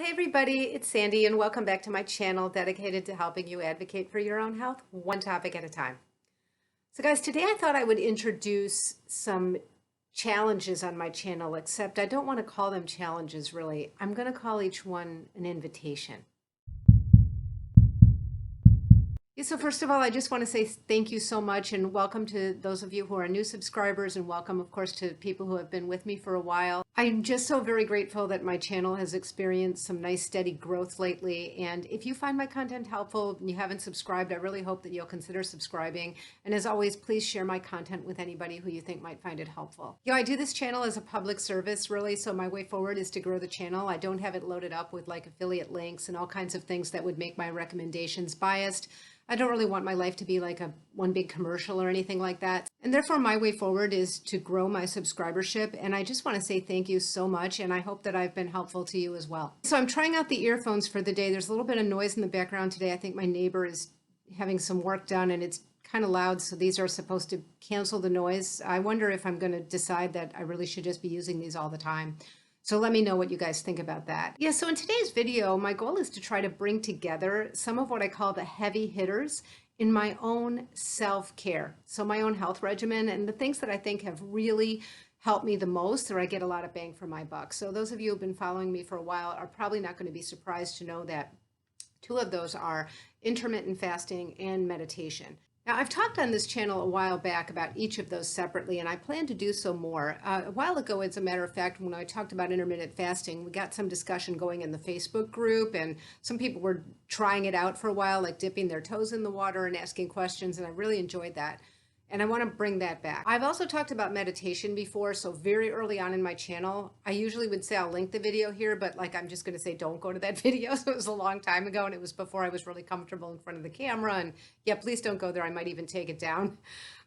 Hey everybody, it's Sandy and welcome back to my channel dedicated to helping you advocate for your own health, one topic at a time. So guys, today I thought I would introduce some challenges on my channel, except I don't want to call them challenges really. I'm going to call each one an invitation. Yeah, so first of all, I just want to say thank you so much and welcome to those of you who are new subscribers, and welcome, of course, to people who have been with me for a while. I'm just so very grateful that my channel has experienced some nice steady growth lately. And if you find my content helpful and you haven't subscribed, I really hope that you'll consider subscribing. And as always, please share my content with anybody who you think might find it helpful. I do this channel as a public service, really. So my way forward is to grow the channel. I don't have it loaded up with like affiliate links and all kinds of things that would make my recommendations biased. I don't really want my life to be like one big commercial or anything like that. And therefore, my way forward is to grow my subscribership. And I just want to say thank you so much. And I hope that I've been helpful to you as well. So I'm trying out the earphones for the day. There's a little bit of noise in the background today. I think my neighbor is having some work done and it's kind of loud. So these are supposed to cancel the noise. I wonder if I'm going to decide that I really should just be using these all the time. So let me know what you guys think about that. Yeah, so in today's video, my goal is to try to bring together some of what I call the heavy hitters in my own self-care. So my own health regimen and the things that I think have really helped me the most, or I get a lot of bang for my buck. So those of you who've been following me for a while are probably not going to be surprised to know that two of those are intermittent fasting and meditation. Now, I've talked on this channel a while back about each of those separately, and I plan to do so more. A while ago, as a matter of fact, when I talked about intermittent fasting, we got some discussion going in the Facebook group, and some people were trying it out for a while, like dipping their toes in the water and asking questions, and I really enjoyed that. And I want to bring that back. I've also talked about meditation before, so very early on in my channel, I usually would say I'll link the video here, but like I'm just going to say don't go to that video. So it was a long time ago, and it was before I was really comfortable in front of the camera. And yeah, please don't go there. I might even take it down.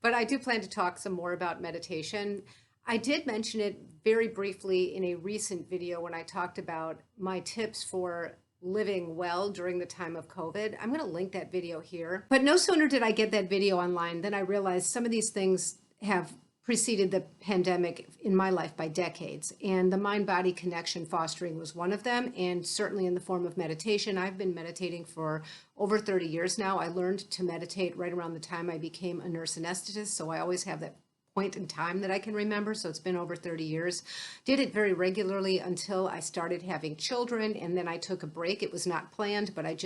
But I do plan to talk some more about meditation. I did mention it very briefly in a recent video when I talked about my tips for living well during the time of COVID. I'm going to link that video here. But no sooner did I get that video online than I realized some of these things have preceded the pandemic in my life by decades. And the mind-body connection fostering was one of them, and certainly in the form of meditation. I've been meditating for over 30 years now. I learned to meditate right around the time I became a nurse anesthetist, so I always have that point in time that I can remember. So it's been over 30 years. Did it very regularly until I started having children, and then I took a break. It was not planned, but I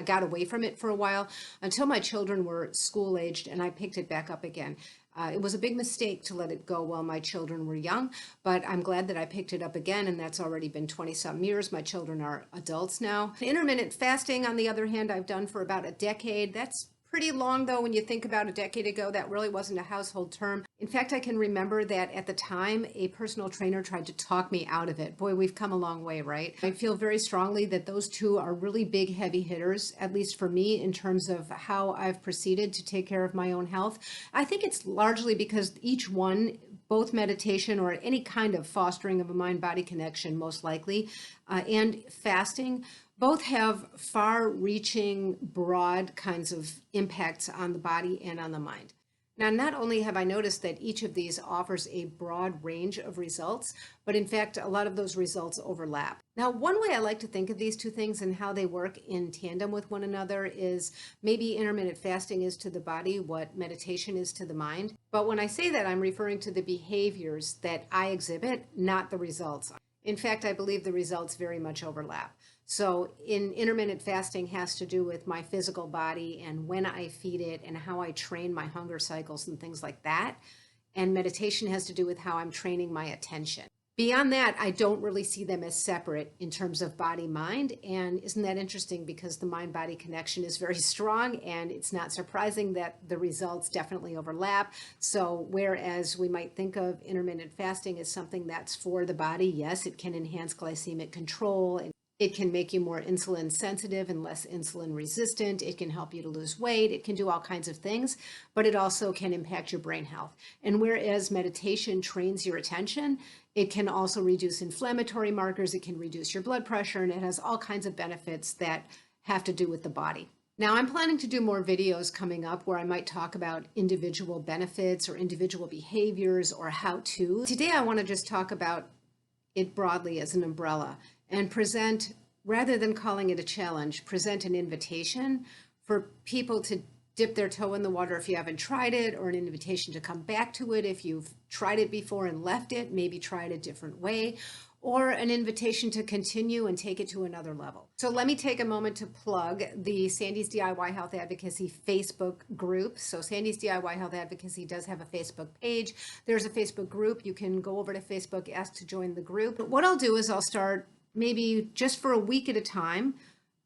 got away from it for a while until my children were school aged, and I picked it back up again. It was a big mistake to let it go while my children were young, but I'm glad that I picked it up again, and that's already been 20-some years. My children are adults now. Intermittent fasting, on the other hand, I've done for about a decade. That's pretty long, though, when you think about a decade ago. That really wasn't a household term. In fact, I can remember that at the time, a personal trainer tried to talk me out of it. Boy, we've come a long way, right? I feel very strongly that those two are really big, heavy hitters, at least for me, in terms of how I've proceeded to take care of my own health. I think it's largely because each one, both meditation or any kind of fostering of a mind-body connection, most likely, and fasting, both have far-reaching, broad kinds of impacts on the body and on the mind. Now, not only have I noticed that each of these offers a broad range of results, but in fact, a lot of those results overlap. Now, one way I like to think of these two things and how they work in tandem with one another is maybe intermittent fasting is to the body what meditation is to the mind. But when I say that, I'm referring to the behaviors that I exhibit, not the results. In fact, I believe the results very much overlap. So intermittent fasting has to do with my physical body and when I feed it and how I train my hunger cycles and things like that. And meditation has to do with how I'm training my attention. Beyond that, I don't really see them as separate in terms of body-mind. And isn't that interesting, because the mind-body connection is very strong, and it's not surprising that the results definitely overlap. So whereas we might think of intermittent fasting as something that's for the body, yes, it can enhance glycemic control, and it can make you more insulin sensitive and less insulin resistant. It can help you to lose weight. It can do all kinds of things, but it also can impact your brain health. And whereas meditation trains your attention, it can also reduce inflammatory markers. It can reduce your blood pressure, and it has all kinds of benefits that have to do with the body. Now, I'm planning to do more videos coming up where I might talk about individual benefits or individual behaviors or how to. Today, I want to just talk about it broadly as an umbrella. and present, rather than calling it a challenge, present an invitation for people to dip their toe in the water if you haven't tried it, or an invitation to come back to it if you've tried it before and left it, maybe try it a different way, or an invitation to continue and take it to another level. So let me take a moment to plug the Sandy's DIY Health Advocacy Facebook group. So Sandy's DIY Health Advocacy does have a Facebook page. There's a Facebook group. You can go over to Facebook, ask to join the group. But what I'll do is I'll start maybe just for a week at a time.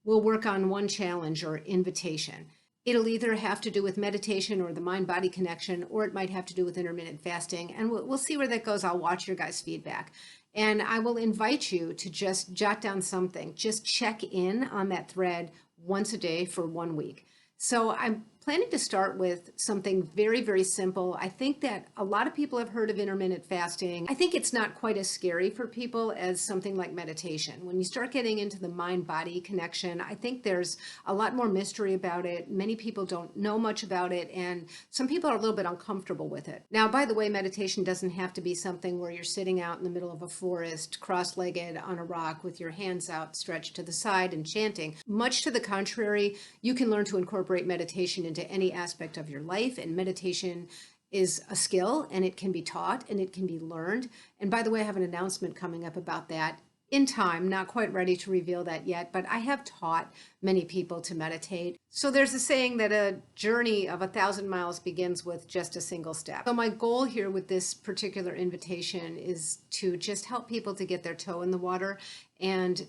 We'll work on one challenge or invitation. It'll either have to do with meditation or the mind-body connection, or it might have to do with intermittent fasting. And we'll see where that goes. I'll watch your guys' feedback. And I will invite you to just jot down something. Just check in on that thread once a day for 1 week. So I'm planning to start with something very, very simple. I think that a lot of people have heard of intermittent fasting. I think it's not quite as scary for people as something like meditation. When you start getting into the mind-body connection, I think there's a lot more mystery about it. Many people don't know much about it, and some people are a little bit uncomfortable with it. Now, by the way, meditation doesn't have to be something where you're sitting out in the middle of a forest, cross-legged on a rock with your hands out stretched to the side and chanting. Much to the contrary, you can learn to incorporate meditation into any aspect of your life, and meditation is a skill, and it can be taught and it can be learned. And by the way, I have an announcement coming up about that in time. Not quite ready to reveal that yet, but I have taught many people to meditate. So there's a saying that a journey of 1,000 miles begins with just a single step. So my goal here with this particular invitation is to just help people to get their toe in the water and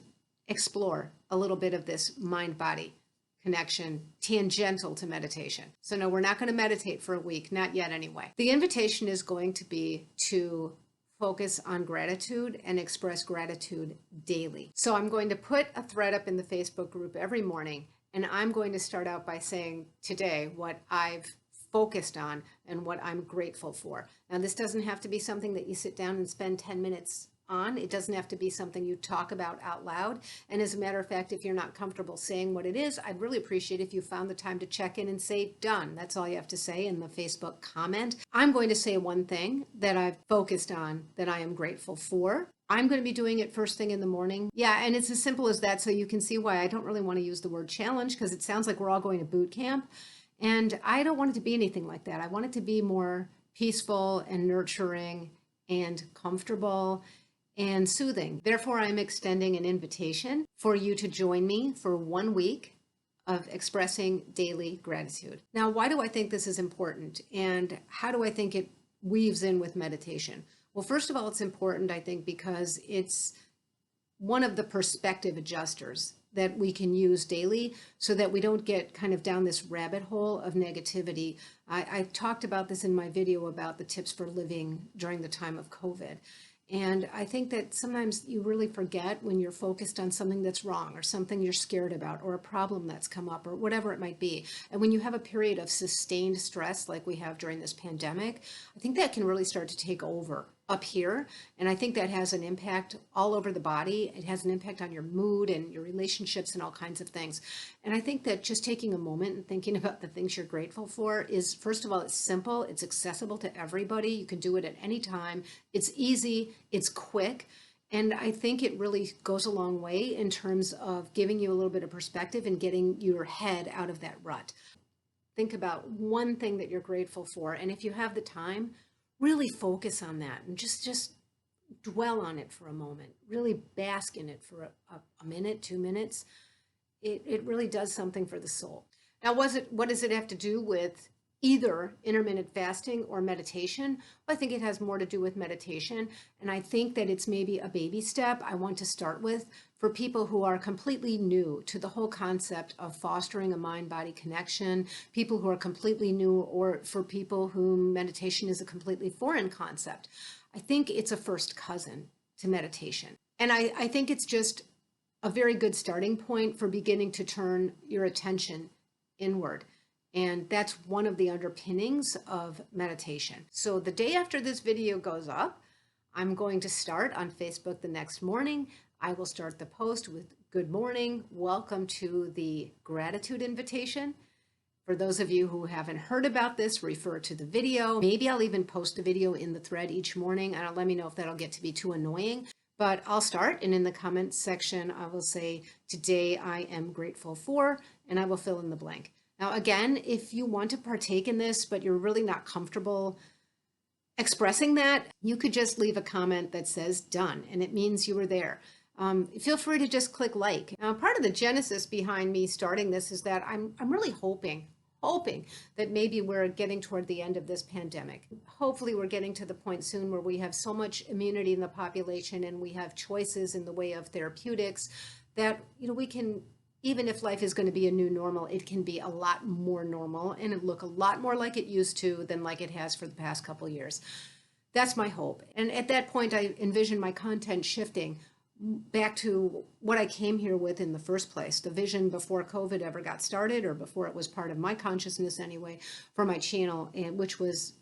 explore a little bit of this mind-body connection tangential to meditation. So no, we're not going to meditate for a week, not yet anyway. The invitation is going to be to focus on gratitude and express gratitude daily. So I'm going to put a thread up in the Facebook group every morning, and I'm going to start out by saying today what I've focused on and what I'm grateful for. Now, this doesn't have to be something that you sit down and spend 10 minutes on. It doesn't have to be something you talk about out loud. And as a matter of fact, if you're not comfortable saying what it is, I'd really appreciate if you found the time to check in and say done. That's all you have to say in the Facebook comment. I'm going to say one thing that I've focused on that I am grateful for. I'm going to be doing it first thing in the morning. Yeah, and it's as simple as that. So you can see why I don't really want to use the word challenge, because it sounds like we're all going to boot camp. And I don't want it to be anything like that. I want it to be more peaceful and nurturing and comfortable and soothing. Therefore, I'm extending an invitation for you to join me for 1 week of expressing daily gratitude. Now, why do I think this is important, and how do I think it weaves in with meditation? Well, first of all, it's important, I think, because it's one of the perspective adjusters that we can use daily so that we don't get kind of down this rabbit hole of negativity. I talked about this in my video about the tips for living during the time of COVID. And I think that sometimes you really forget when you're focused on something that's wrong, or something you're scared about, or a problem that's come up, or whatever it might be. And when you have a period of sustained stress like we have during this pandemic, I think that can really start to take over up here. And I think that has an impact all over the body. It has an impact on your mood and your relationships and all kinds of things. And I think that just taking a moment and thinking about the things you're grateful for is, first of all, it's simple, it's accessible to everybody. You can do it at any time. It's easy, it's quick. And I think it really goes a long way in terms of giving you a little bit of perspective and getting your head out of that rut. Think about one thing that you're grateful for. And if you have the time, really focus on that and just dwell on it for a moment. Really bask in it for a minute, 2 minutes. It really does something for the soul. Now, what does it have to do with either intermittent fasting or meditation? Well, I think it has more to do with meditation. And I think that it's maybe a baby step I want to start with for people who are completely new to the whole concept of fostering a mind-body connection, people who are completely new, or for people whom meditation is a completely foreign concept. I think it's a first cousin to meditation. And I think it's just a very good starting point for beginning to turn your attention inward. And that's one of the underpinnings of meditation. So the day after this video goes up, I'm going to start on Facebook the next morning. I will start the post with good morning, welcome to the gratitude invitation. For those of you who haven't heard about this, refer to the video. Maybe I'll even post a video in the thread each morning. And let me know if that'll get to be too annoying. But I'll start, and in the comments section, I will say, today I am grateful for, and I will fill in the blank. Now, again, if you want to partake in this, but you're really not comfortable expressing that, you could just leave a comment that says done, and it means you were there. Feel free to just click like. Now, part of the genesis behind me starting this is that I'm really hoping that maybe we're getting toward the end of this pandemic. Hopefully we're getting to the point soon where we have so much immunity in the population and we have choices in the way of therapeutics that, we can, even if life is going to be a new normal, it can be a lot more normal and it look a lot more like it used to than like it has for the past couple of years. That's my hope. And at that point, I envision my content shifting back to what I came here with in the first place, the vision before COVID ever got started, or before it was part of my consciousness anyway, for my channel, and which was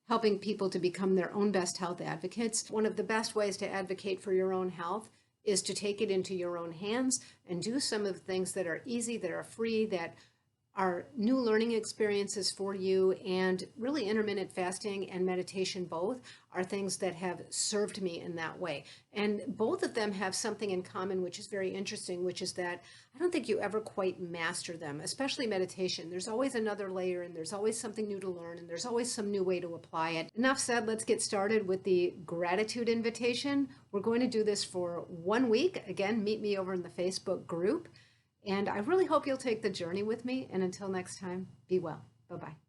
helping people to become their own best health advocates. One of the best ways to advocate for your own health is to take it into your own hands and do some of the things that are easy, that are free, that are new learning experiences for you. And really, intermittent fasting and meditation both are things that have served me in that way. And both of them have something in common, which is very interesting, which is that I don't think you ever quite master them, especially meditation. There's always another layer, and there's always something new to learn, and there's always some new way to apply it. Enough said, let's get started with the gratitude invitation. We're going to do this for 1 week. Again, meet me over in the Facebook group. And I really hope you'll take the journey with me. And until next time, be well. Bye-bye.